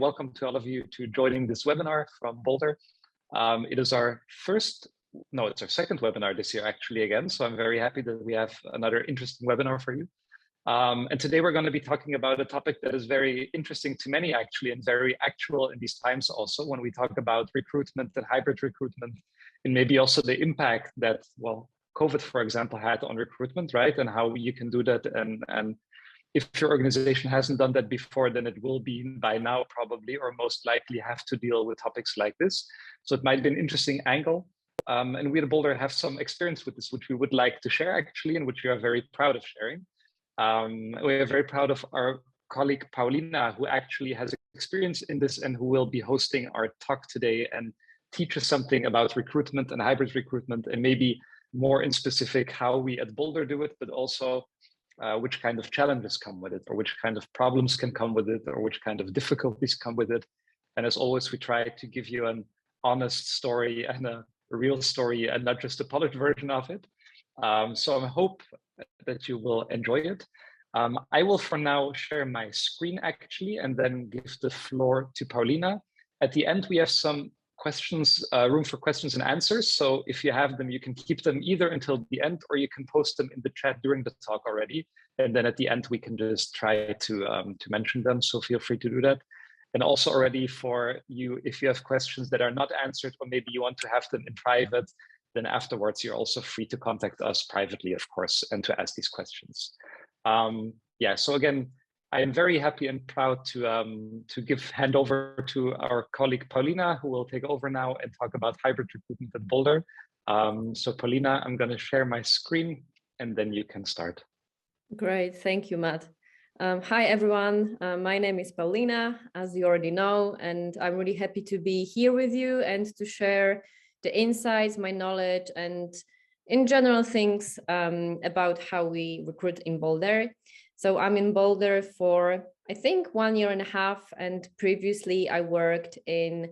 welcome to all of you to joining this webinar from Boldare. It is our it's our second webinar this year actually again, so I'm very happy that we have another interesting webinar for you. And today we're going to be talking about a topic that is very interesting to many actually, and very actual in these times also, when we talk about recruitment and hybrid recruitment, and maybe also the impact that, well, COVID, for example, had on recruitment, right? And how you can do that. And if your organization hasn't done that before, then it will be by now probably, or most likely have to deal with topics like this. So it might be an interesting angle. And we at Boldare have some experience with this, which we would like to share actually, and which we are very proud of sharing. We are very proud of our colleague Paulina, who actually has experience in this and who will be hosting our talk today and teach us something about recruitment and hybrid recruitment, and maybe more in specific how we at Boldare do it, but also which kind of challenges come with it, or which kind of problems can come with it, or which kind of difficulties come with it. And as always, we try to give you an honest story and a real story and not just a polished version of it. So I hope that you will enjoy it. I will for now share my screen actually, and then give the floor to Paulina. At the end, we have some questions, room for questions and answers. So if you have them, you can keep them either until the end, or you can post them in the chat during the talk already. And then at the end, we can just try to mention them. So feel free to do that. And also already for you, if you have questions that are not answered, or maybe you want to have them in private, then afterwards, you're also free to contact us privately, of course, and to ask these questions. Yeah, so again, I am very happy and proud to hand over to our colleague Paulina, who will take over now and talk about hybrid recruitment at Boldare. So Paulina, I'm going to share my screen, and then you can start. Great, thank you, Matt. Hi, everyone. My name is Paulina, as you already know, and I'm really happy to be here with you and to share the insights, my knowledge, and in general things about how we recruit in Boldare. So I'm in Boldare for, I think, 1.5 years, and previously I worked in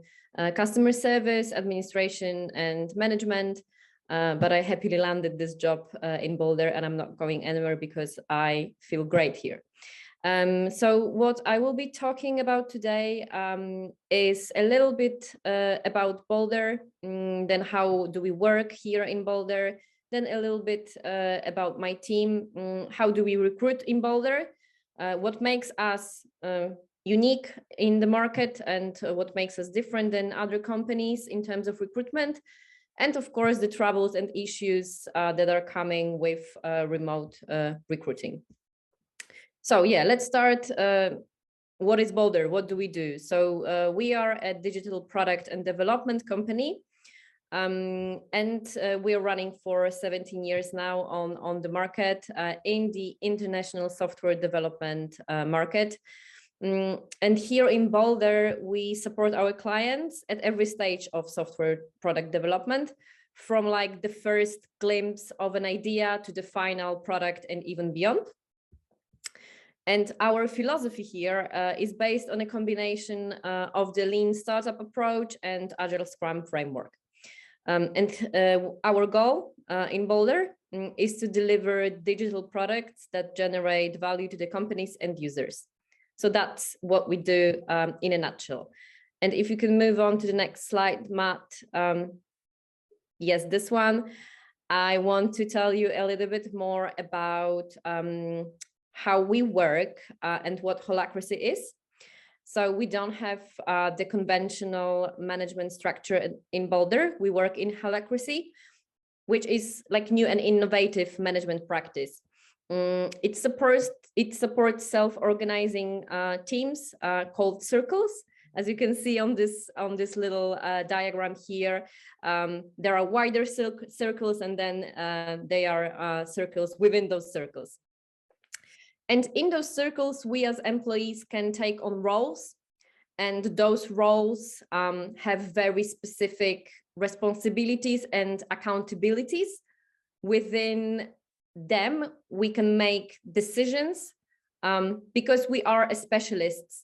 customer service, administration, and management, but I happily landed this job in Boldare, and I'm not going anywhere because I feel great here. So what I will be talking about today is a little bit about Boldare, then how do we work here in Boldare, then a little bit about my team, how do we recruit in Boldare, what makes us unique in the market, and what makes us different than other companies in terms of recruitment, and of course the troubles and issues that are coming with remote recruiting. So yeah, let's start. What is Boldare? What do we do? So we are a digital product and development company, and we are running for 17 years now on the market in the international software development market. And here in Boldare, we support our clients at every stage of software product development, from like the first glimpse of an idea to the final product and even beyond. And our philosophy here is based on a combination of the lean startup approach and Agile Scrum framework. Our goal in Boldare is to deliver digital products that generate value to the companies and users. So that's what we do in a nutshell. And if you can move on to the next slide, Matt. Yes, this one. I want to tell you a little bit more about how we work and what holacracy is. So we don't have the conventional management structure in Boldare. We work in holacracy, which is like new and innovative management practice. It supports self-organizing teams called circles. As you can see on this little diagram here, there are wider circles, and then there are circles within those circles. And in those circles, we as employees can take on roles, and those roles have very specific responsibilities and accountabilities. Within them, we can make decisions because we are specialists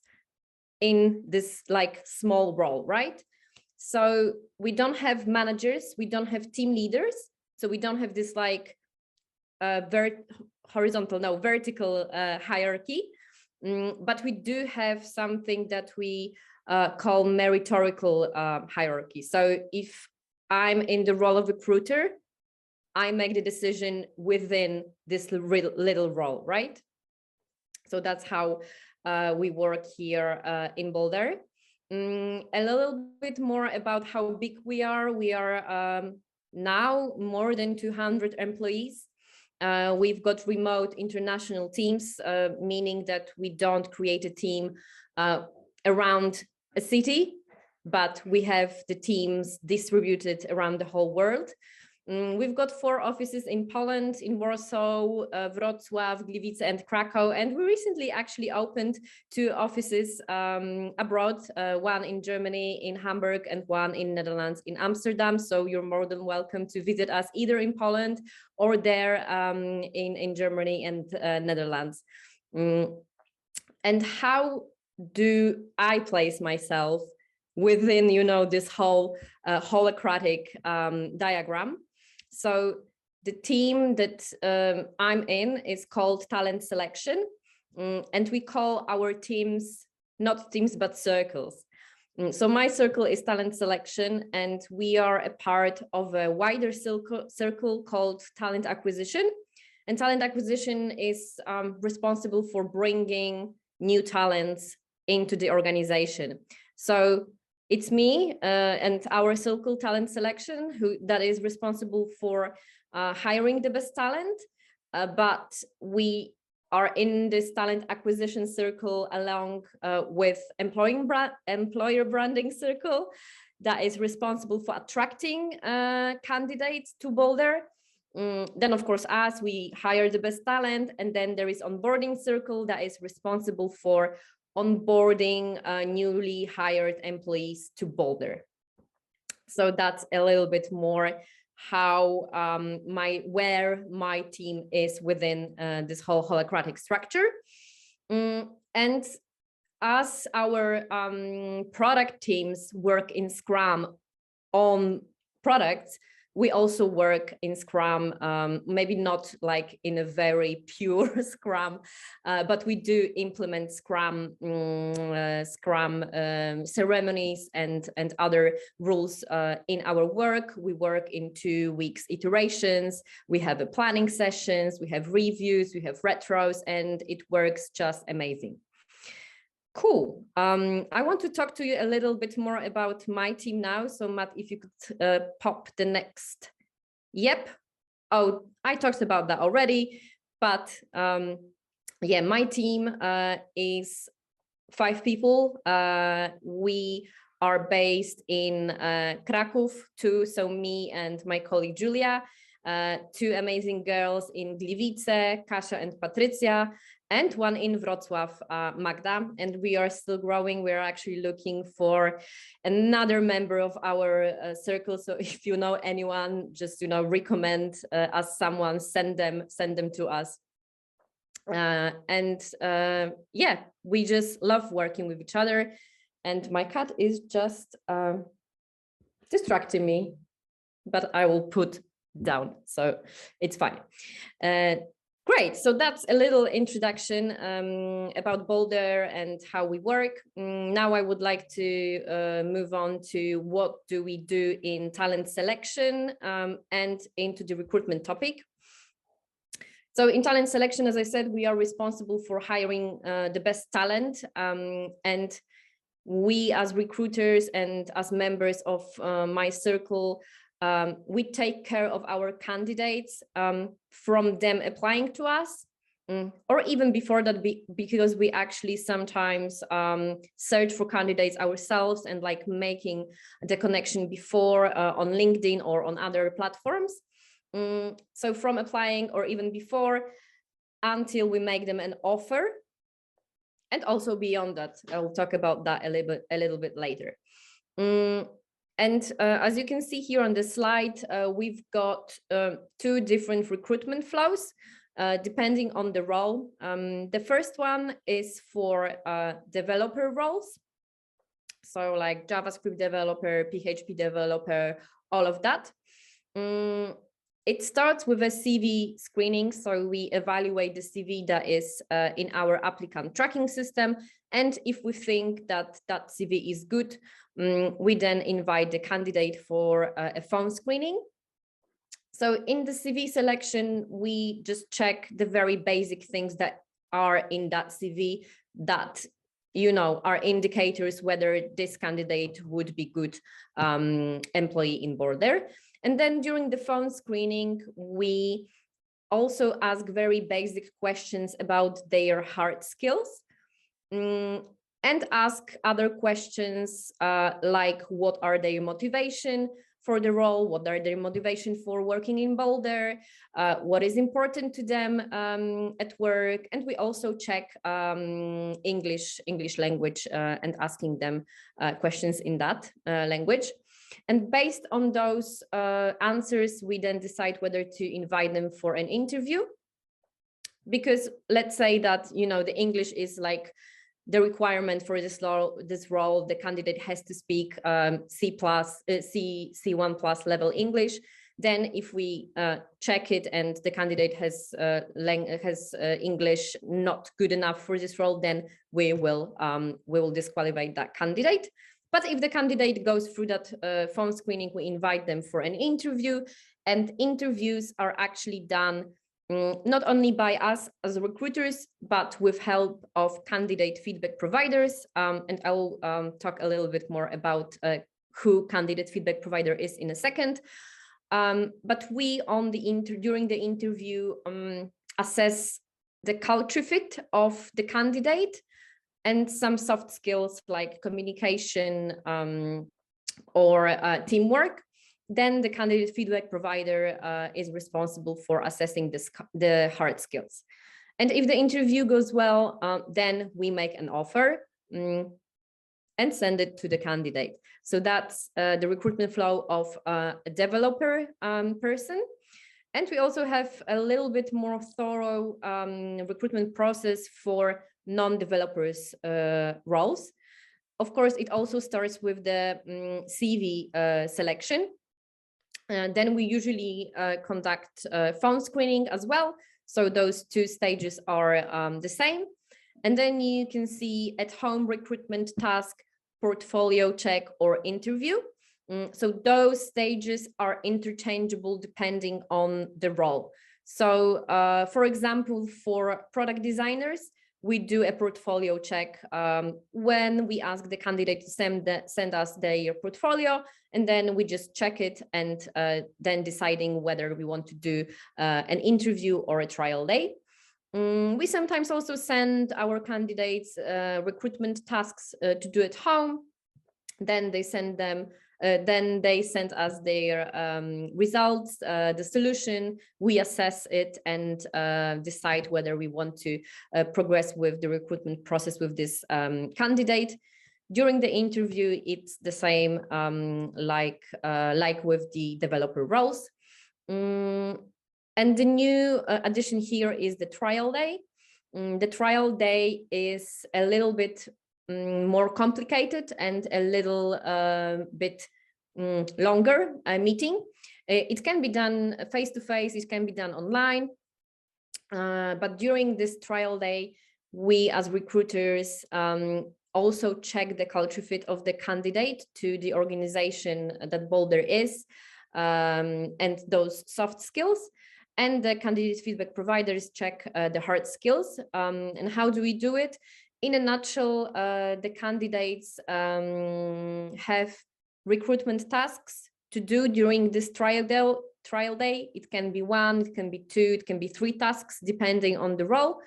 in this like small role, right? So we don't have managers, we don't have team leaders, so we don't have this like vertical hierarchy, but we do have something that we called meritorical hierarchy. So if I'm in the role of recruiter, I make the decision within this little role, right? So that's how we work here in Boldare. A little bit more about how big we are. We are now more than 200 employees. We've got remote international teams, meaning that we don't create a team around a city, but we have the teams distributed around the whole world. We've got 4 offices in Poland, in Warsaw, Wrocław, Gliwice, and Krakow. And we recently actually opened 2 offices abroad, one in Germany, in Hamburg, and one in Netherlands, in Amsterdam. So you're more than welcome to visit us either in Poland or there in Germany and Netherlands. And how do I place myself within, you know, this whole holacratic diagram? So the team that I'm in is called talent selection, and we call our teams not teams but circles. So my circle is talent selection, and we are a part of a wider circle called talent acquisition. And talent acquisition is responsible for bringing new talents into the organization. So it's me and our circle talent selection that is responsible for hiring the best talent, but we are in this talent acquisition circle along with employer branding circle that is responsible for attracting candidates to Boldare. Then of course us, we hire the best talent, and then there is onboarding circle that is responsible for onboarding newly hired employees to Boldare. So that's a little bit more how where my team is within this whole holacratic structure. And as our product teams work in Scrum on products, we also work in Scrum, maybe not like in a very pure Scrum, but we do implement Scrum ceremonies and other rules in our work. We work in 2 weeks iterations. We have planning sessions, we have reviews, we have retros, and it works just amazing. Cool. I want to talk to you a little bit more about my team now. So Matt, if you could pop the next. Yep. Oh, I talked about that already, but yeah, my team is 5 people. We are based in Kraków, 2, so me and my colleague Julia, 2 amazing girls in Gliwice, Kasia and Patrycja, and 1 in Wrocław, Magda, and we are still growing. We're actually looking for another member of our circle. So if you know anyone, just, you know, recommend us someone, send them to us. Yeah, we just love working with each other. And my cat is just distracting me, but I will put down, so it's fine. Great, so that's a little introduction about Boldare and how we work. Now I would like to move on to what do we do in talent selection and into the recruitment topic. So in talent selection, as I said, we are responsible for hiring the best talent, and we as recruiters and as members of my circle, we take care of our candidates from them applying to us, or even before that, because we actually sometimes search for candidates ourselves and like making the connection before on LinkedIn or on other platforms. So from applying or even before until we make them an offer, and also beyond that. I'll talk about that a little bit later. And as you can see here on the slide, we've got 2 different recruitment flows, depending on the role. The first one is for developer roles. So like JavaScript developer, PHP developer, all of that. It starts with a CV screening. So we evaluate the CV that is in our applicant tracking system, And if we think that that CV is good, we then invite the candidate for a phone screening. So in the CV selection, we just check the very basic things that are in that CV that, you know, are indicators whether this candidate would be good employee in Boldare. And then during the phone screening, we also ask very basic questions about their hard skills, and ask other questions like what are their motivation for the role, what are their motivation for working in Boldare, what is important to them at work. And we also check English language and asking them questions in that language. And based on those answers, we then decide whether to invite them for an interview. Because let's say that, you know, the English is like the requirement for this role, the candidate has to speak C1 plus level English. Then if we check it and the candidate has English not good enough for this role, then we will disqualify that candidate. But if the candidate goes through that phone screening, we invite them for an interview, and interviews are actually done not only by us as recruiters, but with help of candidate feedback providers. And I will talk a little bit more about who candidate feedback provider is in a second. But we during the interview assess the culture fit of the candidate and some soft skills like communication or teamwork. Then the candidate feedback provider is responsible for assessing the hard skills. And if the interview goes well, then we make an offer and send it to the candidate. So that's the recruitment flow of a developer person. And we also have a little bit more thorough recruitment process for non-developers roles. Of course, it also starts with the CV selection. Then we usually conduct phone screening as well. So those two stages are the same. And then you can see at home recruitment task, portfolio check, or interview. So those stages are interchangeable depending on the role. So for example, for product designers, we do a portfolio check when we ask the candidate to send us their portfolio, and then we just check it and then deciding whether we want to do an interview or a trial day. We sometimes also send our candidates recruitment tasks to do at home. Then they send us their results, the solution. We assess it and decide whether we want to progress with the recruitment process with this candidate. During the interview, it's the same like with the developer roles. And the new addition here is the trial day. The trial day is a little bit more complicated and a little bit longer meeting. It can be done face-to-face, it can be done online. But during this trial day, we as recruiters also check the culture fit of the candidate to the organization that Boldare is, and those soft skills. And the candidate feedback providers check the hard skills. And how do we do it? In a nutshell, the candidates have recruitment tasks to do during this trial day. It can be 1, it can be 2, it can be 3 tasks, depending on the role.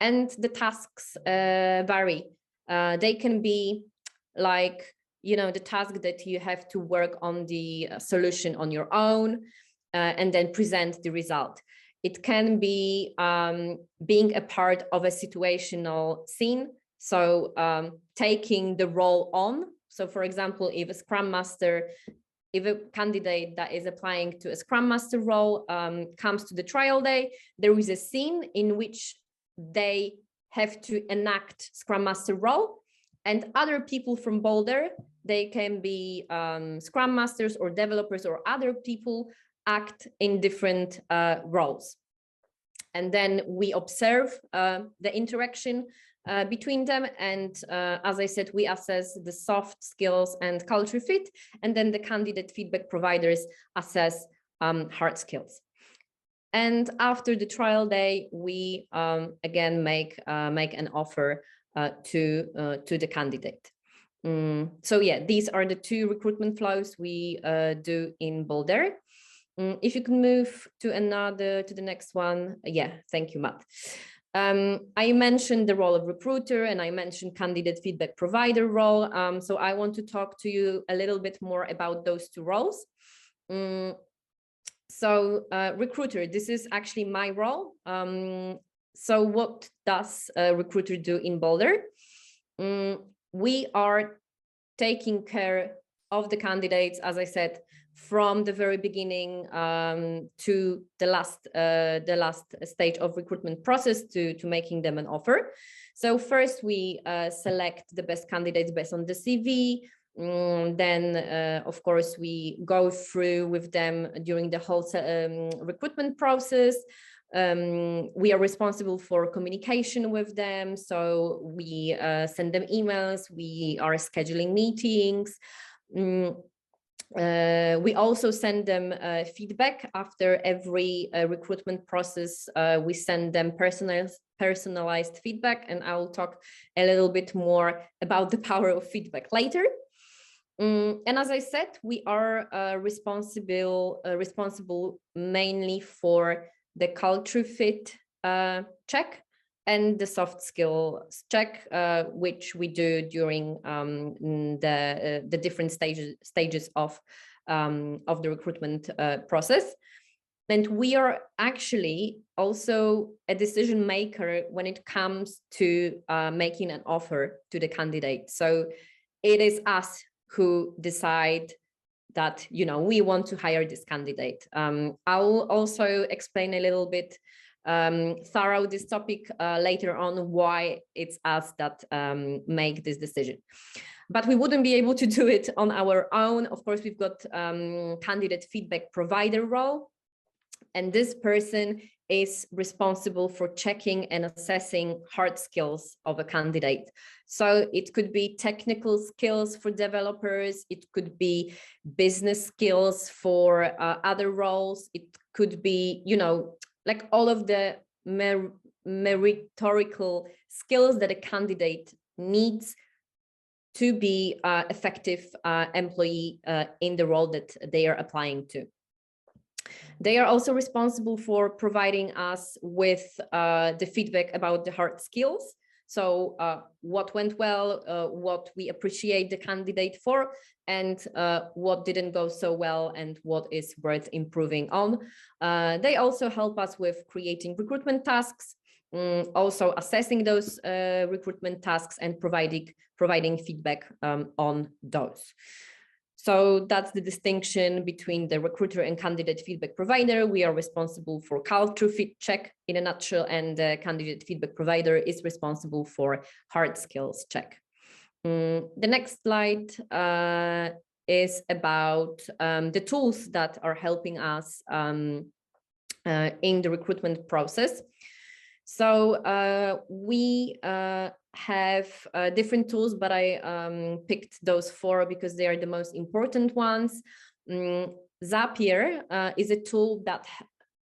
And the tasks vary. They can be like, the task that you have to work on the solution on your own and then present the result. It can be being a part of a situational scene. So taking the role on. So for example, if a candidate that is applying to a Scrum Master role comes to the trial day, there is a scene in which they have to enact Scrum Master role, and other people from Boldare, they can be Scrum Masters or developers or other people, act in different roles. And then we observe the interaction between them. And as I said, we assess the soft skills and culture fit, and then the candidate feedback providers assess hard skills. And after the trial day, we again make an offer to the candidate. So yeah, these are the two recruitment flows we do in Boldare. If you can move to the next one. Yeah, thank you, Matt. I mentioned the role of recruiter, and I mentioned candidate feedback provider role. So I want to talk to you a little bit more about those two roles. So recruiter, this is actually my role. So what does a recruiter do in Boldare? We are taking care of the candidates, as I said, from the very beginning to the last stage of recruitment process to making them an offer. So first we select the best candidates based on the CV. Then, of course, we go through with them during the whole recruitment process. We are responsible for communication with them. So we send them emails, we are scheduling meetings. We also send them feedback after every recruitment process. We send them personalized feedback, and I will talk a little bit more about the power of feedback later. And as I said, we are responsible mainly for the culture fit check and the soft skills check, which we do during the different stages of the recruitment process. And we are actually also a decision maker when it comes to making an offer to the candidate. So it is us who decide that, you know, we want to hire this candidate. I'll also explain a little bit thorough this topic later on, why it's us that make this decision. But we wouldn't be able to do it on our own. Of course, we've got candidate feedback provider role, and this person is responsible for checking and assessing hard skills of a candidate. So it could be technical skills for developers, it could be business skills for other roles, it could be, you know, like all of the meritorical skills that a candidate needs to be effective employee in the role that they are applying to. They are also responsible for providing us with the feedback about the hard skills. So what went well, what we appreciate the candidate for, and what didn't go so well, and what is worth improving on. They also help us with creating recruitment tasks, also assessing those recruitment tasks and providing feedback on those. So that's the distinction between the recruiter and candidate feedback provider. We are responsible for culture fit check in a nutshell, and the candidate feedback provider is responsible for hard skills check. The next slide is about the tools that are helping us in the recruitment process. So we have different tools, but I picked those four because they are the most important ones. Zapier is a tool that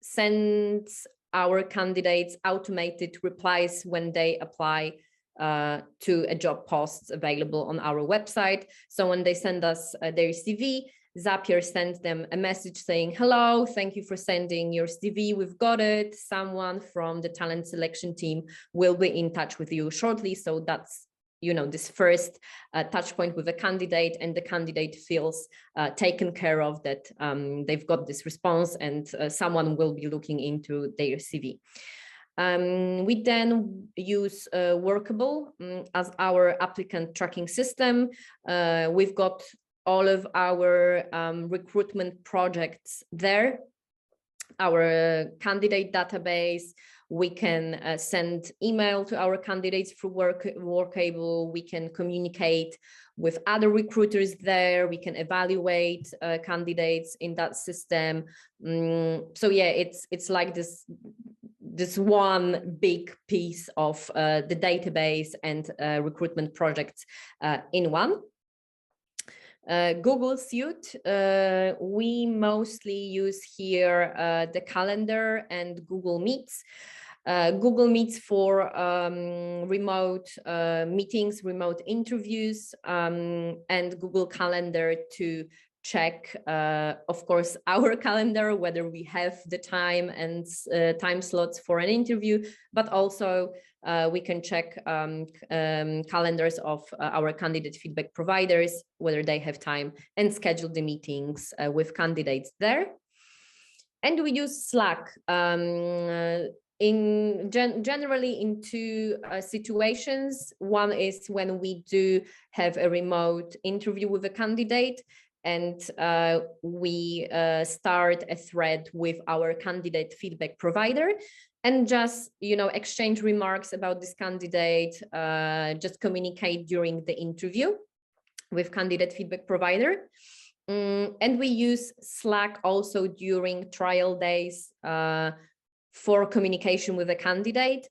sends our candidates automated replies when they apply to a job post available on our website. So when they send us their CV, Zapier sends them a message saying, hello, thank you for sending your CV, we've got it. Someone from the talent selection team will be in touch with you shortly. So that's, you know, this first touch point with a candidate, and the candidate feels taken care of, that they've got this response, and someone will be looking into their CV. We then use Workable as our applicant tracking system. We've got all of our recruitment projects there, our candidate database. We can send email to our candidates through Workable. We can communicate with other recruiters there. We can evaluate candidates in that system. So yeah, it's like this one big piece of the database and recruitment projects in one. Google Suite, we mostly use here the calendar and Google Meets. Google Meets for remote meetings, remote interviews, and Google Calendar to check, of course, our calendar, whether we have the time and time slots for an interview, but also we can check calendars of our candidate feedback providers, whether they have time, and schedule the meetings with candidates there. And we use Slack generally in two situations. One is when we do have a remote interview with a candidate, and we start a thread with our candidate feedback provider and just, exchange remarks about this candidate, just communicate during the interview with candidate feedback provider. And we use Slack also during trial days for communication with a candidate.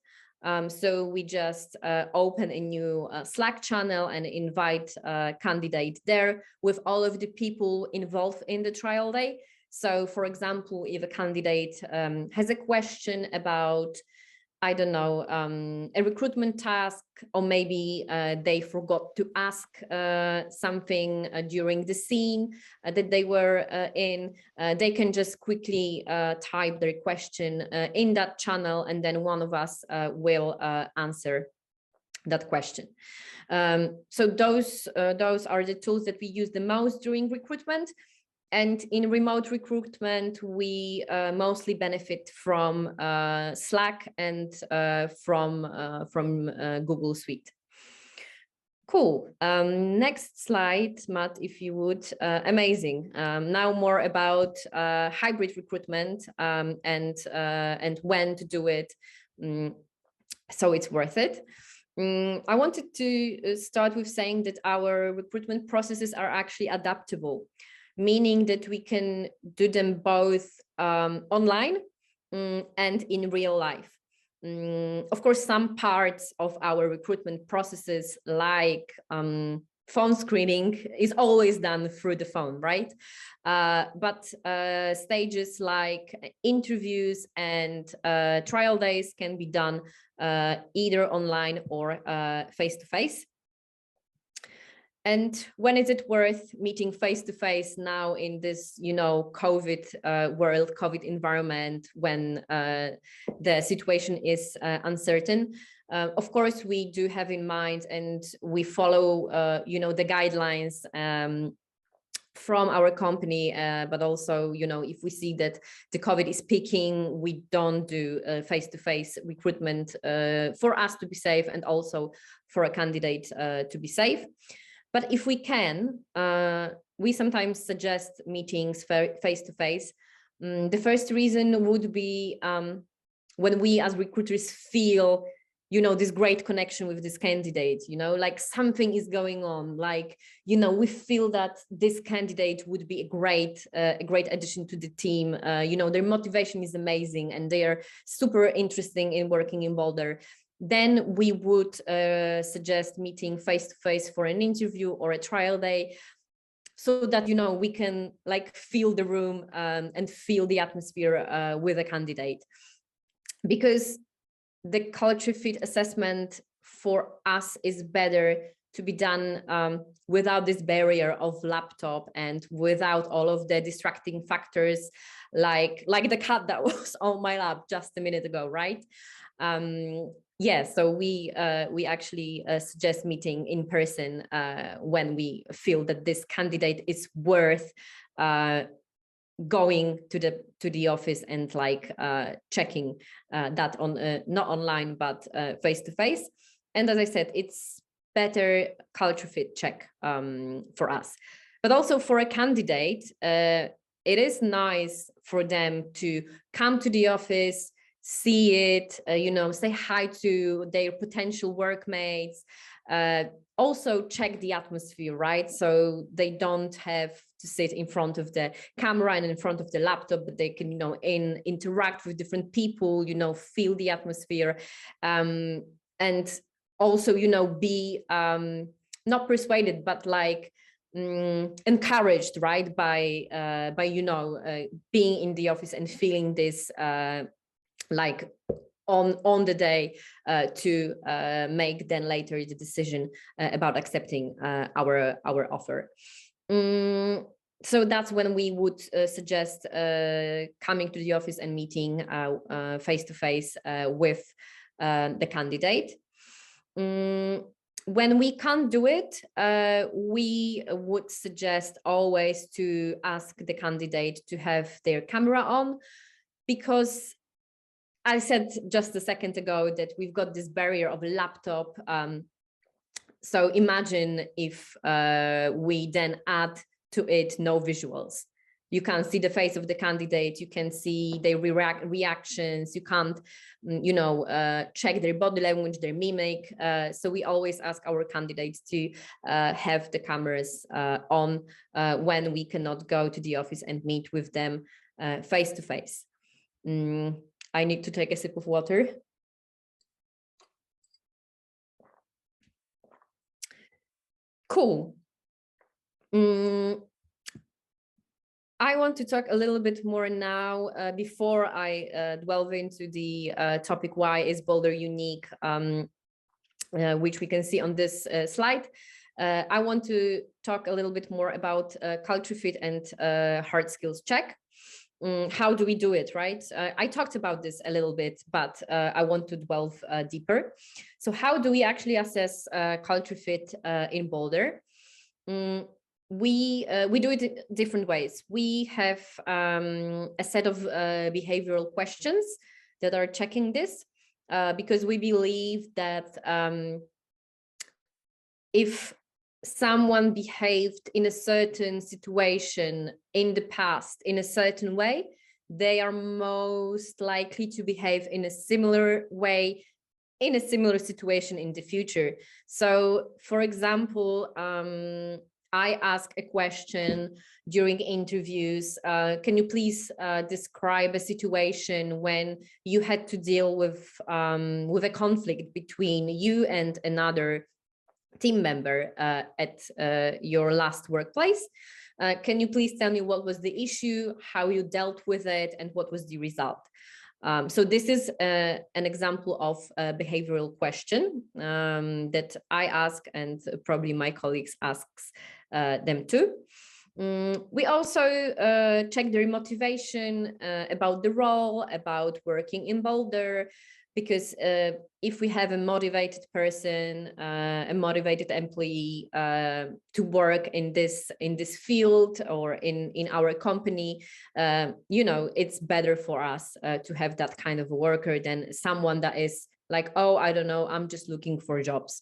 So we just open a new Slack channel and invite a candidate there with all of the people involved in the trial day. So for example, if a candidate has a question about, I don't know, a recruitment task, or maybe they forgot to ask something during the scene that they were in, they can just quickly type their question in that channel, and then one of us will answer that question. So those are the tools that we use the most during recruitment. And in remote recruitment, we mostly benefit from Slack and from Google Suite. Cool. Next slide, Matt, if you would. Amazing. Now more about hybrid recruitment and when to do it, so it's worth it. I wanted to start with saying that our recruitment processes are actually adaptable, meaning that we can do them both online and in real life. Of course, some parts of our recruitment processes, like phone screening, is always done through the phone, right? But stages like interviews and trial days can be done either online or face-to-face. And when is it worth meeting face-to-face now in this, COVID world, COVID environment, when the situation is uncertain? Of course, we do have in mind, and we follow, the guidelines from our company, but also, if we see that the COVID is peaking, we don't do face-to-face recruitment for us to be safe, and also for a candidate to be safe. But if we can, we sometimes suggest meetings face-to-face. The first reason would be when we as recruiters feel, this great connection with this candidate, like something is going on, like, we feel that this candidate would be a great addition to the team. Their motivation is amazing and they are super interesting in working in Boldare. Then we would suggest meeting face-to-face for an interview or a trial day, so that, we can like feel the room and feel the atmosphere with a candidate. Because the culture fit assessment for us is better to be done without this barrier of laptop and without all of the distracting factors, like the cat that was on my lap just a minute ago, right? Yeah, so we actually suggest meeting in person when we feel that this candidate is worth going to the office and like checking that on not online but face to face. And as I said, it's better culture fit check for us, but also for a candidate. It is nice for them to come to the office, see it, say hi to their potential workmates, also check the atmosphere, right? So they don't have to sit in front of the camera and in front of the laptop, but they can, interact with different people, feel the atmosphere, and also, be not persuaded, but like encouraged, right, by being in the office and feeling this like on the day to make then later the decision about accepting our offer. So that's when we would suggest coming to the office and meeting face to face with the candidate. When we can't do it, we would suggest always to ask the candidate to have their camera on, because I said just a second ago that we've got this barrier of a laptop. So imagine if we then add to it no visuals. You can't see the face of the candidate. You can see their reactions. You can't, check their body language, their mimic. So we always ask our candidates to have the cameras on when we cannot go to the office and meet with them face to face. I need to take a sip of water. Cool. I want to talk a little bit more now before I delve into the topic, why is Boldare unique, which we can see on this slide. I want to talk a little bit more about culture fit and hard skills check. How do we do it, right? I talked about this a little bit, but I want to delve deeper. So how do we actually assess culture fit in Boldare? We do it in different ways. We have a set of behavioral questions that are checking this because we believe that if someone behaved in a certain situation in the past in a certain way, they are most likely to behave in a similar way in a similar situation in the future. So, for example, I ask a question during interviews. Can you please describe a situation when you had to deal with a conflict between you and another team member at your last workplace? Can you please tell me what was the issue, how you dealt with it, and what was the result? So this is an example of a behavioral question that I ask, and probably my colleagues asks them too. We also check their motivation about the role, about working in Boldare, because if we have a motivated person, a motivated employee to work in this field or in our company, it's better for us to have that kind of a worker than someone that is like, oh, I don't know, I'm just looking for jobs.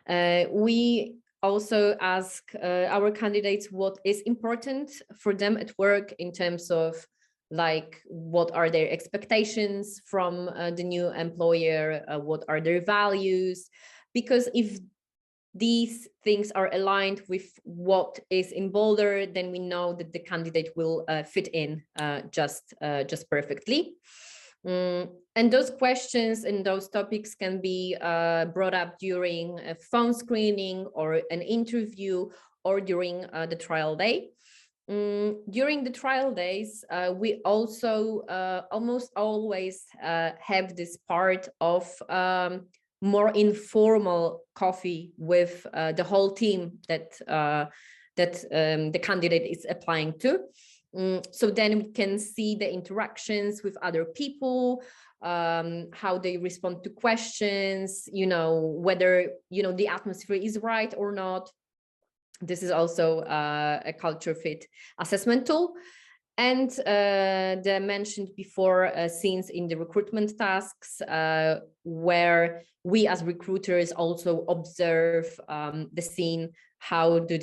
We also ask our candidates what is important for them at work in terms of like what are their expectations from the new employer, what are their values, because if these things are aligned with what is in Boldare, then we know that the candidate will fit in just perfectly. And those questions and those topics can be brought up during a phone screening or an interview or during the trial day. During the trial days, we also almost always have this part of more informal coffee with the whole team that the candidate is applying to. So then we can see the interactions with other people, how they respond to questions, whether, the atmosphere is right or not. This is also a culture fit assessment tool. And the mentioned before scenes in the recruitment tasks, where we as recruiters also observe the scene. How do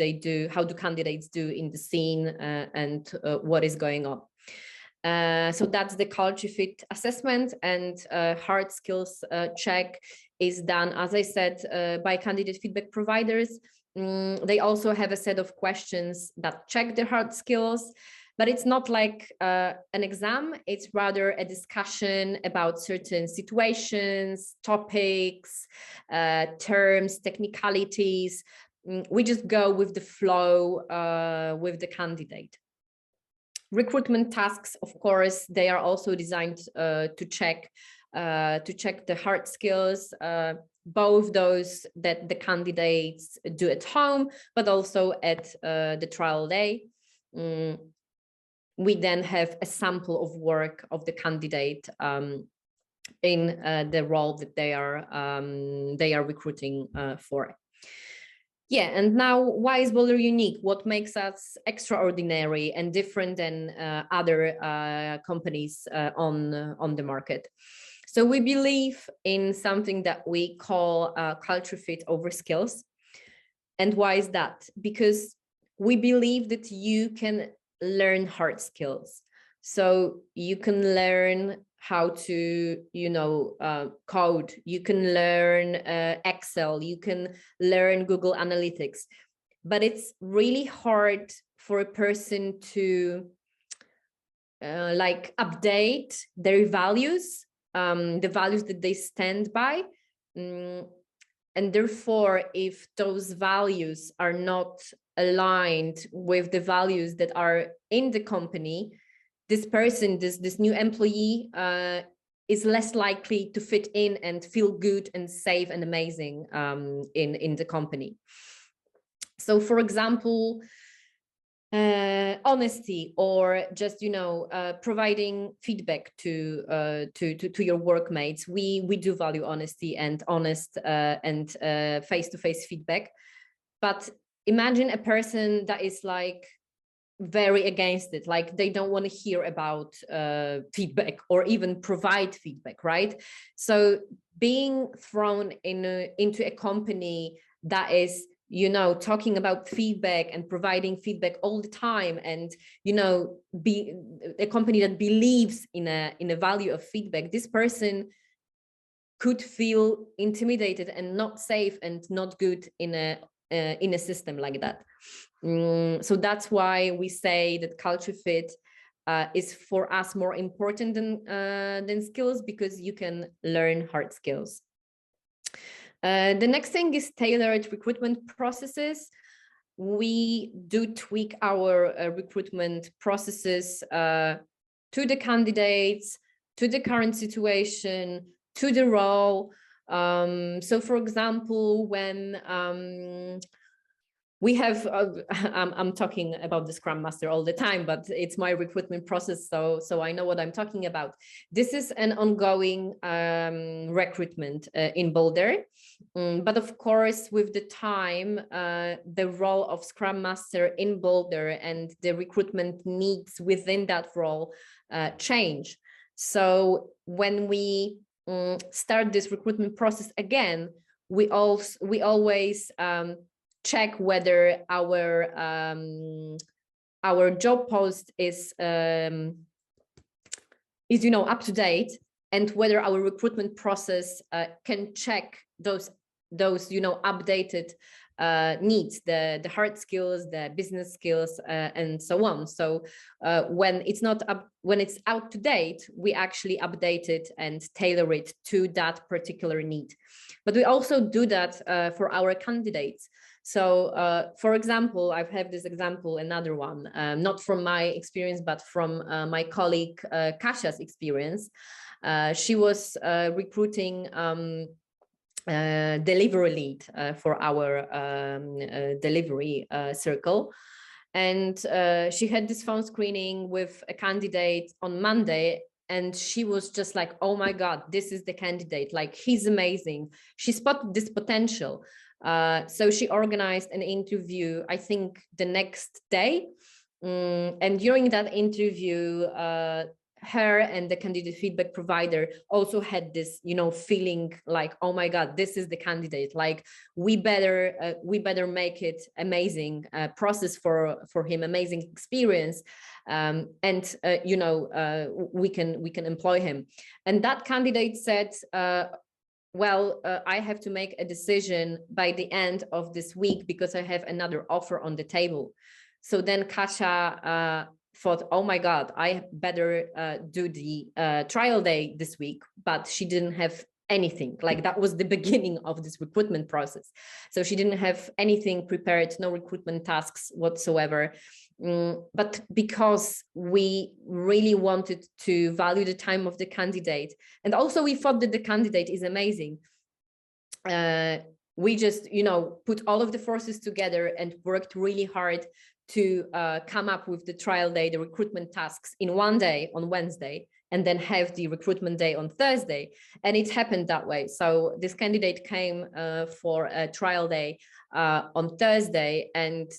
candidates do in the scene and what is going on? So that's the culture fit assessment, and hard skills check is done, as I said, by candidate feedback providers. They also have a set of questions that check their hard skills, but it's not like an exam. It's rather a discussion about certain situations, topics, terms, technicalities. We just go with the flow with the candidate. Recruitment tasks, of course, they are also designed to check the hard skills, both those that the candidates do at home, but also at the trial day. We then have a sample of work of the candidate in the role that they are recruiting for. Yeah, and now, why is Boldare unique? What makes us extraordinary and different than other companies on the market? So we believe in something that we call culture fit over skills. And why is that? Because we believe that you can learn hard skills. So you can learn how to, code, you can learn Excel, you can learn Google Analytics, but it's really hard for a person to update their values, the values that they stand by. And therefore, if those values are not aligned with the values that are in the company, this person, this new employee is less likely to fit in and feel good and safe and amazing in the company. So, for example, honesty, or just providing feedback to your workmates. We do value honesty and honest and face-to-face feedback. But imagine a person that is like very against it, like they don't want to hear about feedback or even provide feedback, right? So being thrown into a company that is talking about feedback and providing feedback all the time, and be a company that believes in a value of feedback, this person could feel intimidated and not safe and not good in a system like that. So that's why we say that culture fit is for us more important than skills, because you can learn hard skills. The next thing is tailored recruitment processes. We do tweak our recruitment processes to the candidates, to the current situation, to the role. So for example, when we have, I'm talking about the Scrum Master all the time, but it's my recruitment process, so I know what I'm talking about. This is an ongoing recruitment in Boldare, but of course, with the time, the role of Scrum Master in Boldare and the recruitment needs within that role change. So when we start this recruitment process again, we always check whether our job post is up to date, and whether our recruitment process can check those updated needs, the hard skills, the business skills, and so on. So when it's out to date, we actually update it and tailor it to that particular need. But we also do that for our candidates. So, for example, I have this example, another one, not from my experience, but from my colleague Kasia's experience. She was recruiting delivery lead for our delivery circle. And she had this phone screening with a candidate on Monday, and she was just like, oh my God, this is the candidate, like he's amazing. She spotted this potential. So she organized an interview, I think the next day. And during that interview, her and the candidate feedback provider also had this, feeling like, oh my God, this is the candidate. Like we better make it amazing process for him, amazing experience, and we can employ him. And that candidate said, I have to make a decision by the end of this week because I have another offer on the table. So then Kasia thought, oh my God, I better do the trial day this week, but she didn't have anything. Like that was the beginning of this recruitment process. So she didn't have anything prepared, no recruitment tasks whatsoever. But because we really wanted to value the time of the candidate, and also we thought that the candidate is amazing, we just, put all of the forces together and worked really hard to come up with the trial day, the recruitment tasks in one day on Wednesday, and then have the recruitment day on Thursday. And it happened that way. So this candidate came for a trial day on Thursday, and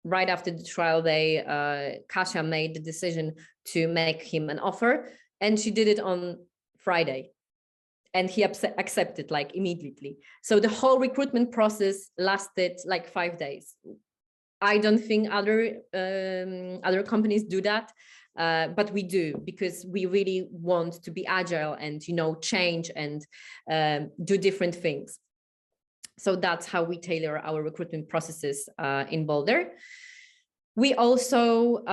right after the trial day, Kasia made the decision to make him an offer, and she did it on Friday. And he accepted like immediately. So the whole recruitment process lasted like 5 days. I don't think other companies do that, but we do, because we really want to be agile and change and do different things. So that's how we tailor our recruitment processes in Boldare. We also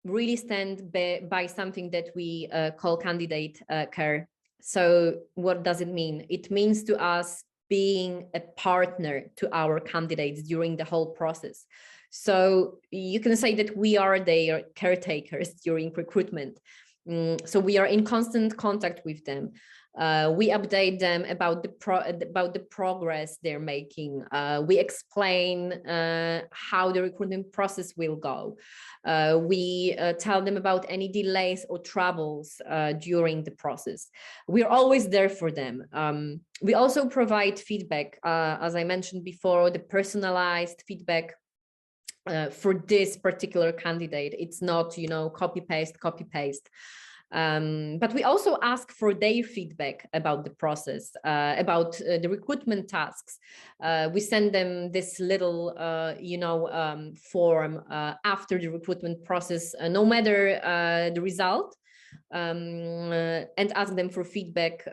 really stand by something that we call candidate care. So what does it mean? It means to us being a partner to our candidates during the whole process. So you can say that we are their caretakers during recruitment. So we are in constant contact with them. We update them about the progress they're making. We explain how the recruitment process will go. We tell them about any delays or troubles during the process. We're always there for them. We also provide feedback, as I mentioned before, the personalized feedback for this particular candidate. It's not, copy paste. But we also ask for their feedback about the process, about the recruitment tasks. We send them this little, form after the recruitment process, no matter the result, and ask them for feedback,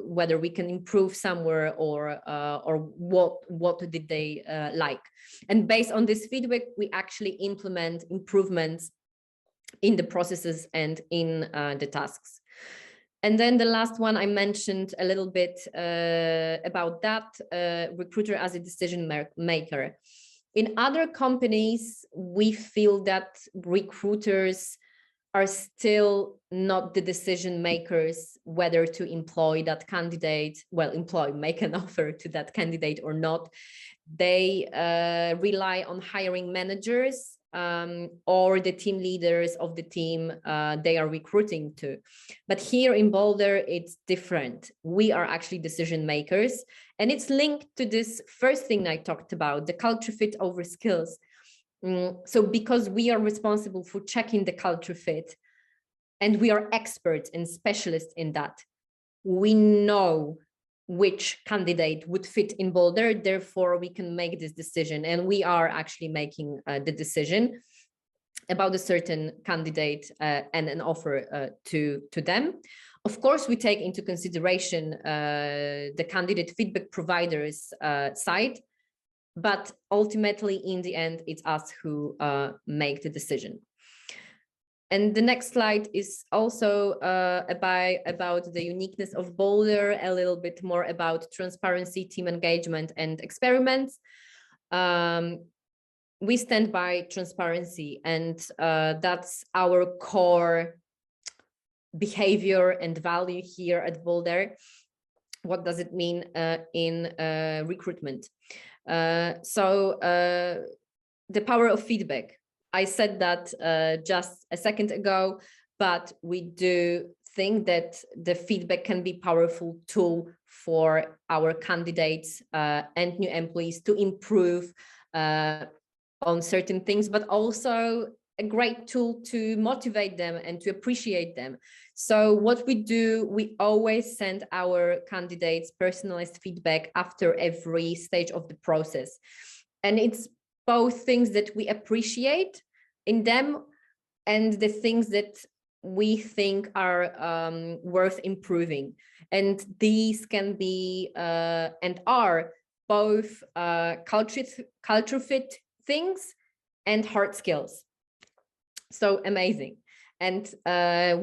whether we can improve somewhere or what did they like. And based on this feedback, we actually implement improvements in the processes and in the tasks. And then the last one, I mentioned a little bit about that, recruiter as a decision maker. In other companies, we feel that recruiters are still not the decision makers, whether to employ that candidate, make an offer to that candidate or not. They rely on hiring managers or the team leaders of the team they are recruiting to. But here in Boldare, it's different. We are actually decision makers, and it's linked to this first thing I talked about, the culture fit over skills. So because we are responsible for checking the culture fit, and we are experts and specialists in that, we know which candidate would fit in Boldare, therefore we can make this decision. And we are actually making the decision about a certain candidate and an offer to them. Of course, we take into consideration the candidate feedback provider's side, but ultimately in the end, it's us who make the decision. And the next slide is also about the uniqueness of Boldare, a little bit more about transparency, team engagement, and experiments. We stand by transparency, and that's our core behavior and value here at Boldare. What does it mean in recruitment? So the power of feedback. I said that just a second ago, but we do think that the feedback can be a powerful tool for our candidates and new employees to improve on certain things, but also a great tool to motivate them and to appreciate them. So what we do, we always send our candidates personalized feedback after every stage of the process. And it's both things that we appreciate in them and the things that we think are worth improving. And these can be and are both culture fit things and hard skills. So amazing. And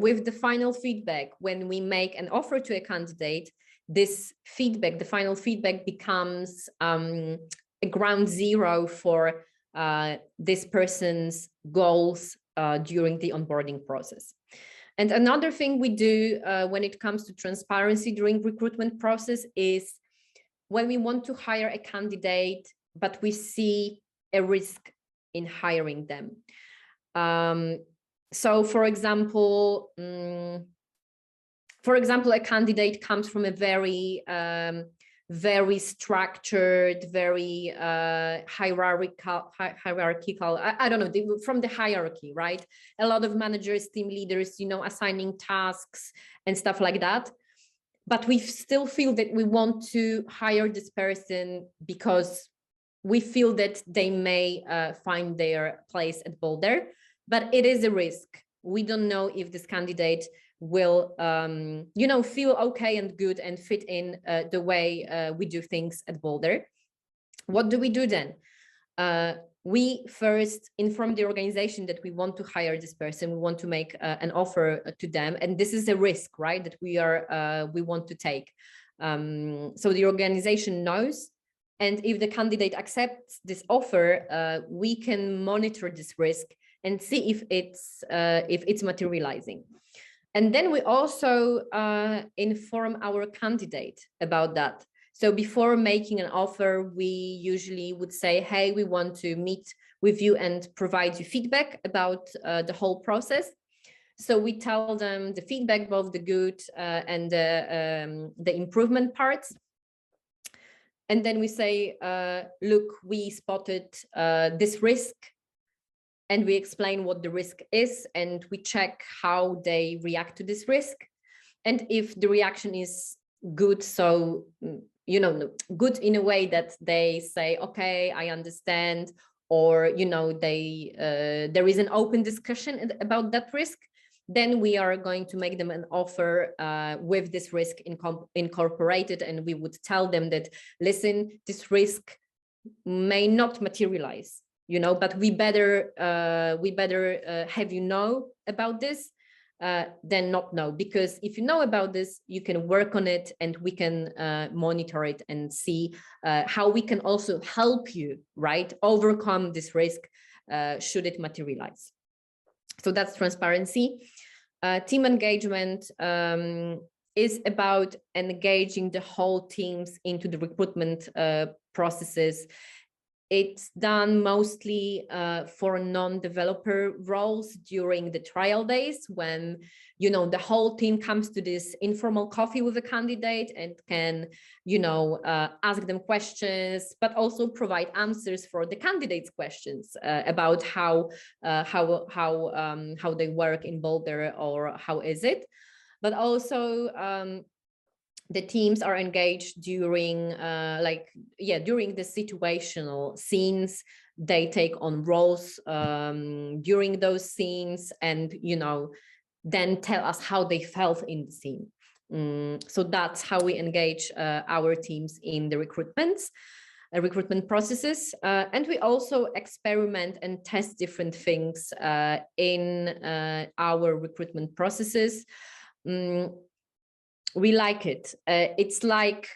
with the final feedback, when we make an offer to a candidate, this feedback, the final feedback, becomes a ground zero for this person's goals during the onboarding process. And another thing we do when it comes to transparency during recruitment process is when we want to hire a candidate, but we see a risk in hiring them. So for example, a candidate comes from a very structured, very hierarchical, I don't know, from the hierarchy, right? A lot of managers, team leaders, assigning tasks and stuff like that. But we still feel that we want to hire this person because we feel that they may find their place at Boldare, but it is a risk. We don't know if this candidate will, feel okay and good and fit in the way we do things at Boldare. What do we do then? We first inform the organization that we want to hire this person. We want to make an offer to them, and this is a risk, right? That we want to take. So the organization knows, and if the candidate accepts this offer, we can monitor this risk and see if it's materializing. And then we also inform our candidate about that. So before making an offer, we usually would say, hey, we want to meet with you and provide you feedback about the whole process. So we tell them the feedback, both the good and the improvement parts. And then we say, look, we spotted this risk, and we explain what the risk is, and we check how they react to this risk. And if the reaction is good, so, good in a way that they say, okay, I understand, or, there is an open discussion about that risk, then we are going to make them an offer with this risk incorporated. And we would tell them that, listen, this risk may not materialize, but we better have you know about this than not know, because if you know about this, you can work on it, and we can monitor it and see how we can also help you, right, overcome this risk should it materialize. So that's transparency. Team engagement is about engaging the whole teams into the recruitment processes. It's done mostly for non-developer roles during the trial days, when, the whole team comes to this informal coffee with a candidate and can, ask them questions, but also provide answers for the candidates' questions about how they work in Boldare, or how is it. But also, the teams are engaged during during the situational scenes. They take on roles during those scenes, and then tell us how they felt in the scene. So that's how we engage our teams in the recruitment processes. And we also experiment and test different things in our recruitment processes. We like it. It's like,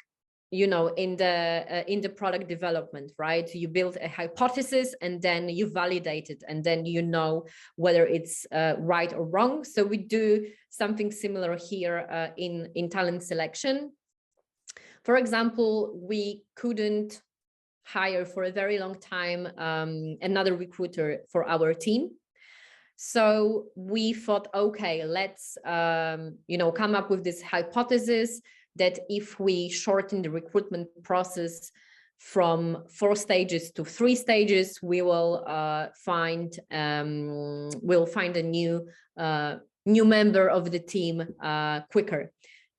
in the product development, right? You build a hypothesis and then you validate it, and then whether it's right or wrong. So we do something similar here in talent selection. For example, we couldn't hire for a very long time another recruiter for our team. So we thought, okay, let's, come up with this hypothesis that if we shorten the recruitment process from 4 stages to 3 stages, we will find a new member of the team quicker.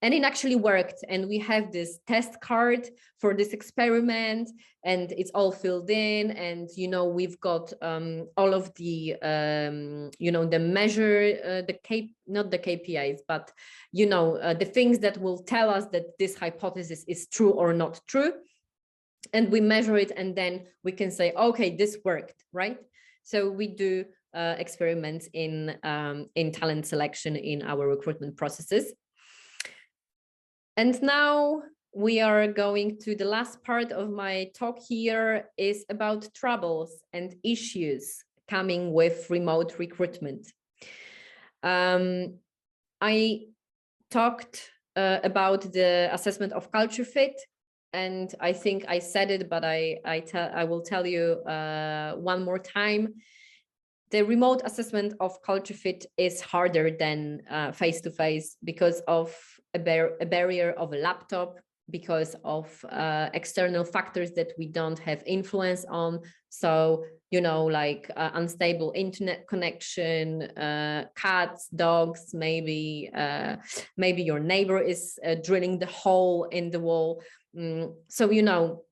And it actually worked. And we have this test card for this experiment, and it's all filled in. And, you know, we've got all of the, you know, the measure, not the KPIs, but, you know, the things that will tell us that this hypothesis is true or not true. And we measure it, and then we can say, okay, this worked, right? So we do experiments in talent selection in our recruitment processes. And now we are going to the last part of my talk here is about troubles and issues coming with remote recruitment. I talked about the assessment of culture fit, and I think I said it, but I will tell you one more time. The remote assessment of culture fit is harder than face-to-face because of a barrier of a laptop, because of external factors that we don't have influence on. So, you know, like unstable internet connection, cats, dogs, maybe your neighbor is drilling the hole in the wall. So, you know,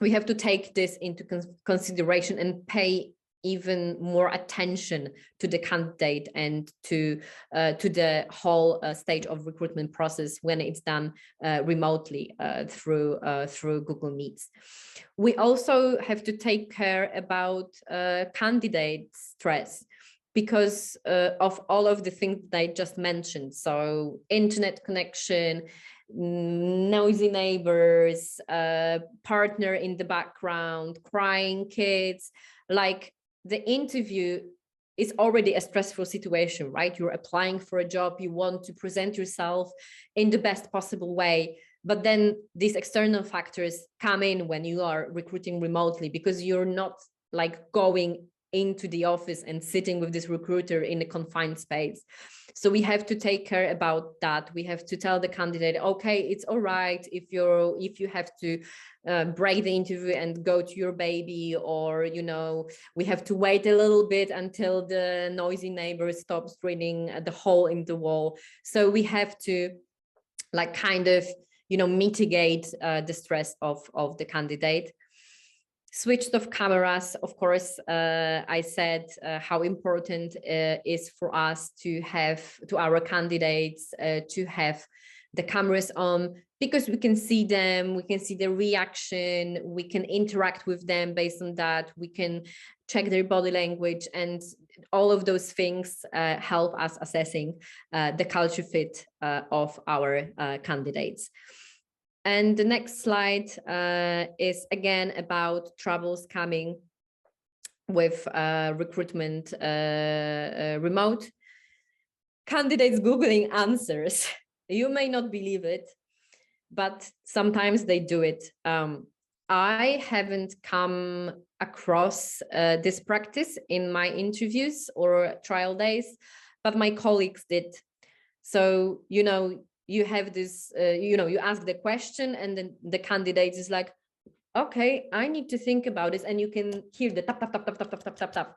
we have to take this into consideration and pay even more attention to the candidate and to the whole stage of recruitment process when it's done remotely through Google Meets. We also have to take care about candidate stress because of all of the things that I just mentioned. So internet connection, noisy neighbors, partner in the background, crying kids. Like, the interview is already a stressful situation, right? You're applying for a job, you want to present yourself in the best possible way, but then these external factors come in when you are recruiting remotely, because you're not like going into the office and sitting with this recruiter in a confined space. So we have to take care about that. We have to tell the candidate, okay, it's all right if you have to break the interview and go to your baby, or, you know, we have to wait a little bit until the noisy neighbor stops drilling the hole in the wall. So we have to like kind of, you know, mitigate the stress of the candidate. Switched off cameras, of course. I said how important is for us to have, to our candidates, to have the cameras on, because we can see them, we can see their reaction, we can interact with them based on that, we can check their body language, and all of those things help us assessing the culture fit of our candidates. And the next slide is again about troubles coming with recruitment remote. Candidates Googling answers. You may not believe it, but sometimes they do it. I haven't come across this practice in my interviews or trial days, but my colleagues did. So, you know, you have this, you know, you ask the question and then the candidate is like, okay, I need to think about this. And you can hear the tap, tap, tap, tap, tap, tap, tap, tap, tap.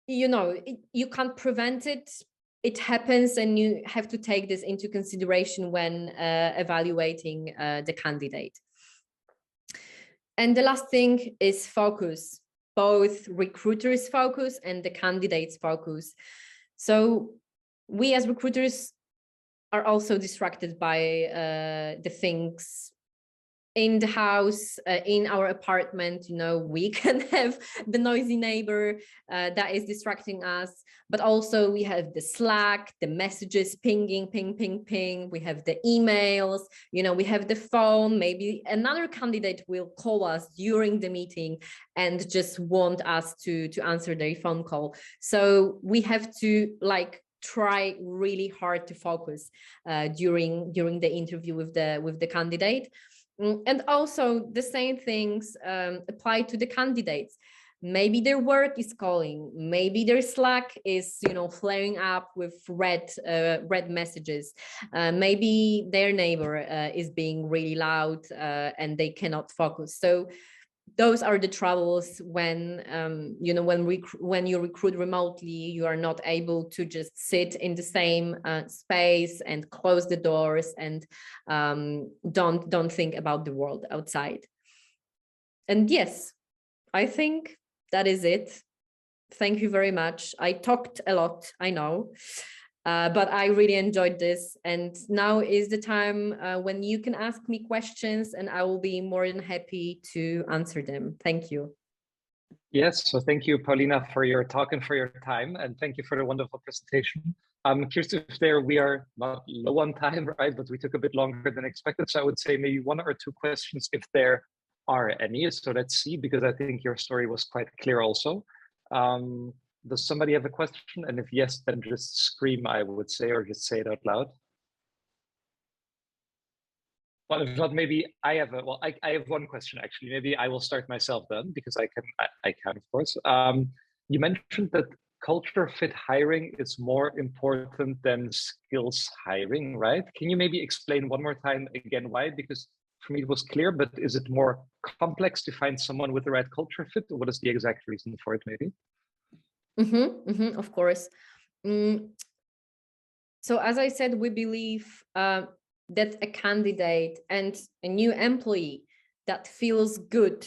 You know, you can't prevent it. It happens, and you have to take this into consideration when evaluating the candidate. And the last thing is focus. Both recruiters focus and the candidates focus. So we as recruiters are also distracted by the things in the house, in our apartment. You know, we can have the noisy neighbor that is distracting us, but also we have the Slack, the messages pinging, ping, ping, ping. We have the emails, you know, we have the phone. Maybe another candidate will call us during the meeting and just want us to answer their phone call. So we have to like try really hard to focus during the interview with the candidate. And also the same things apply to the candidates. maybe their work is calling, maybe their Slack is, flaring up with red messages, maybe their neighbor is being really loud and they cannot focus. So those are the troubles when when you recruit remotely. You are not able to just sit in the same space and close the doors and don't think about the world outside. And yes, I think that is it. Thank you very much. I talked a lot, I know, but I really enjoyed this. And now is the time when you can ask me questions and I will be more than happy to answer them. Thank you. Yes, so thank you, Paulina, for your talk and for your time. And thank you for the wonderful presentation. I'm curious if we are not low on time, right? But we took a bit longer than expected. So I would say maybe one or two questions if there are any. So let's see, because I think your story was quite clear also. Does somebody have a question? And if yes, then just scream, I would say, or just say it out loud. Well, if not, maybe I have I have one question actually. Maybe I will start myself then, because I can, of course. You mentioned that culture fit hiring is more important than skills hiring, right? Can you maybe explain one more time again why? Because for me it was clear, but is it more complex to find someone with the right culture fit? Or what is the exact reason for it, maybe? Of course. So as I said, we believe that a candidate and a new employee that feels good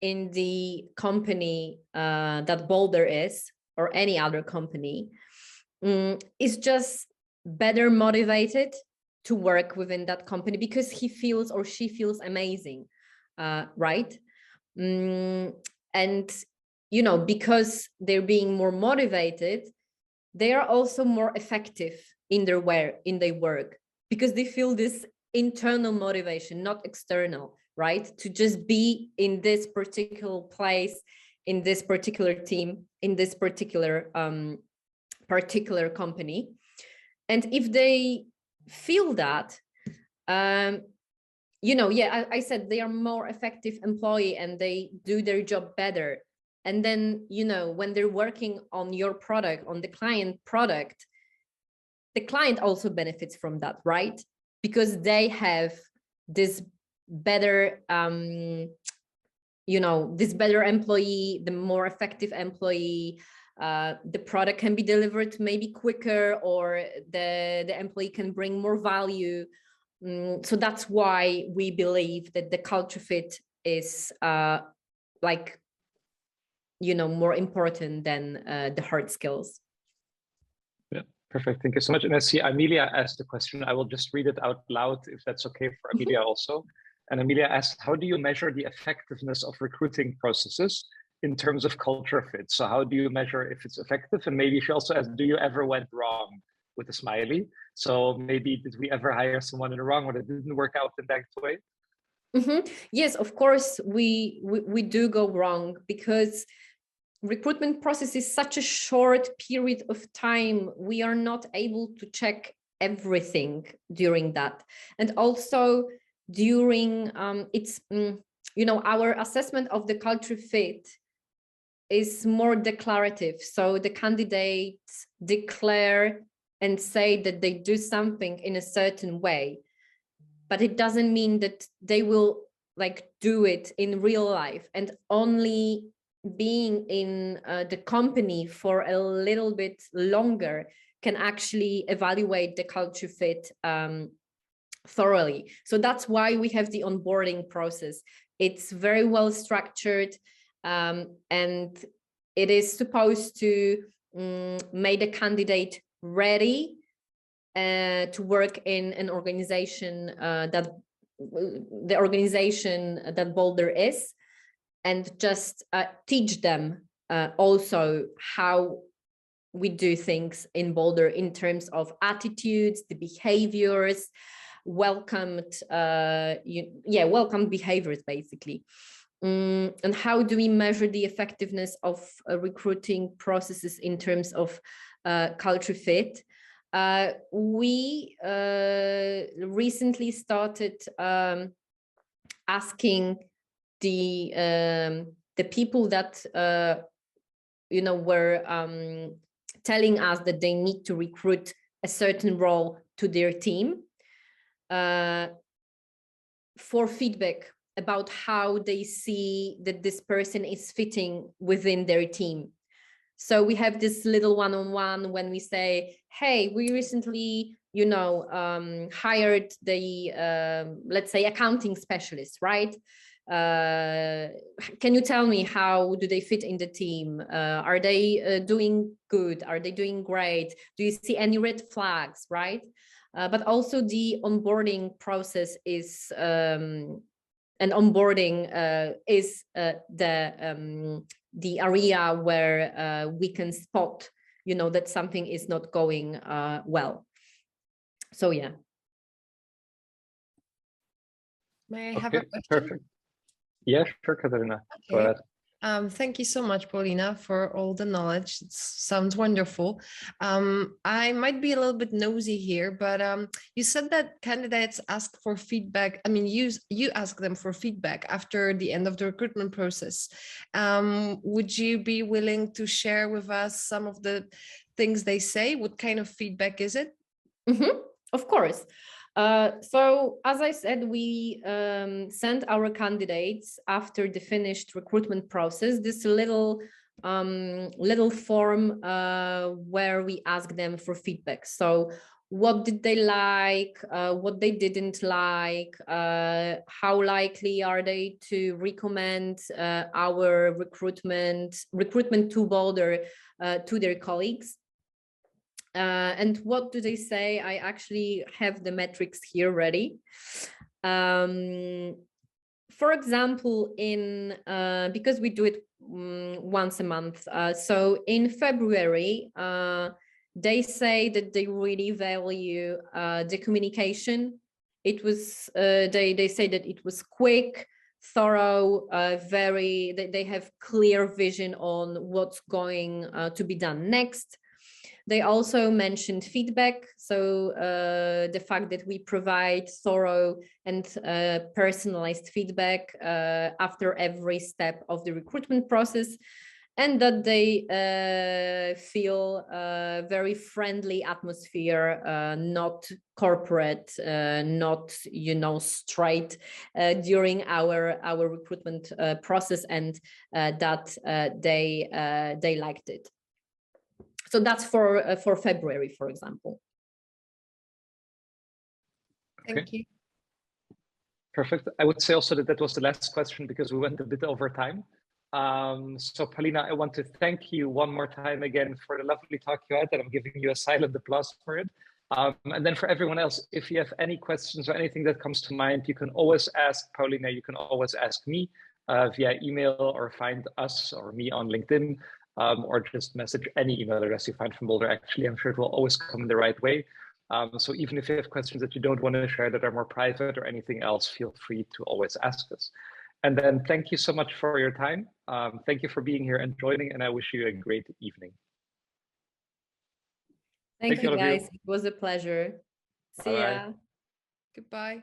in the company that Boldare is, or any other company, is just better motivated to work within that company because he feels or she feels amazing, right? And because they're being more motivated, they are also more effective in their work because they feel this internal motivation, not external, right? To just be in this particular place, in this particular team, in this particular company. And if they feel that, I said they are more effective employee and they do their job better. And then, when they're working on your product, on the client product, the client also benefits from that, right? Because they have this better, this better employee, the more effective employee. The product can be delivered maybe quicker, or the employee can bring more value. So that's why we believe that the culture fit is more important than the hard skills. Yeah, perfect. Thank you so much. And I see Amelia asked a question. I will just read it out loud if that's okay for Amelia also. And Amelia asked, how do you measure the effectiveness of recruiting processes in terms of culture fit? So how do you measure if it's effective? And maybe she also asked, do you ever went wrong, with a smiley? So maybe did we ever hire someone in the wrong, or it didn't work out in that way? Yes, of course, we do go wrong, because recruitment process is such a short period of time. We are not able to check everything during that. And also during our assessment of the culture fit is more declarative. So the candidates declare and say that they do something in a certain way, but it doesn't mean that they will do it in real life. And only being in the company for a little bit longer can actually evaluate the culture fit thoroughly. So that's why we have the onboarding process. It's very well structured, and it is supposed to make the candidate ready to work in an organization that Boldare is, and just teach them also how we do things in Boldare in terms of attitudes, the behaviors, welcomed behaviors, basically. And how do we measure the effectiveness of recruiting processes in terms of culture fit? We recently started asking the the people that were telling us that they need to recruit a certain role to their team for feedback about how they see that this person is fitting within their team. So we have this little one-on-one when we say, hey, we recently, hired the, let's say, accounting specialist, right? Can you tell me how do they fit in the team? Are they doing good? Are they doing great? Do you see any red flags, right? But also the onboarding process is, and onboarding is the area where we can spot, that something is not going well. So yeah. May I have a question? Perfect. Yeah, sure, Katarina. Okay. Go ahead. Thank you so much, Paulina, for all the knowledge. It sounds wonderful. I might be a little bit nosy here, but you said that candidates ask for feedback. I mean, you ask them for feedback after the end of the recruitment process. Would you be willing to share with us some of the things they say? What kind of feedback is it? Mm-hmm. Of course. So as I said, we sent our candidates after the finished recruitment process, this little form where we ask them for feedback. So what did they like, what they didn't like, how likely are they to recommend our recruitment to Boldare to their colleagues. And what do they say? I actually have the metrics here ready. For example, because we do it once a month. So in February, they say that they really value the communication. It was, they say that it was quick, thorough, they have clear vision on what's going to be done next. They also mentioned feedback. So the fact that we provide thorough and personalized feedback after every step of the recruitment process, and that they feel a very friendly atmosphere, not corporate, not, straight during our recruitment process, and that they liked it. So that's for February, for example. Thank you. Perfect. I would say also that was the last question because we went a bit over time. So Paulina, I want to thank you one more time again for the lovely talk you had, and I'm giving you a silent applause for it. And then for everyone else, if you have any questions or anything that comes to mind, you can always ask Paulina, you can always ask me via email, or find us or me on LinkedIn. Or just message any email address you find from Boldare. Actually, I'm sure it will always come in the right way. So even if you have questions that you don't want to share that are more private or anything else, feel free to always ask us. And then thank you so much for your time. Thank you for being here and joining, and I wish you a great evening. Thank you, guys. It was a pleasure. See ya. Goodbye.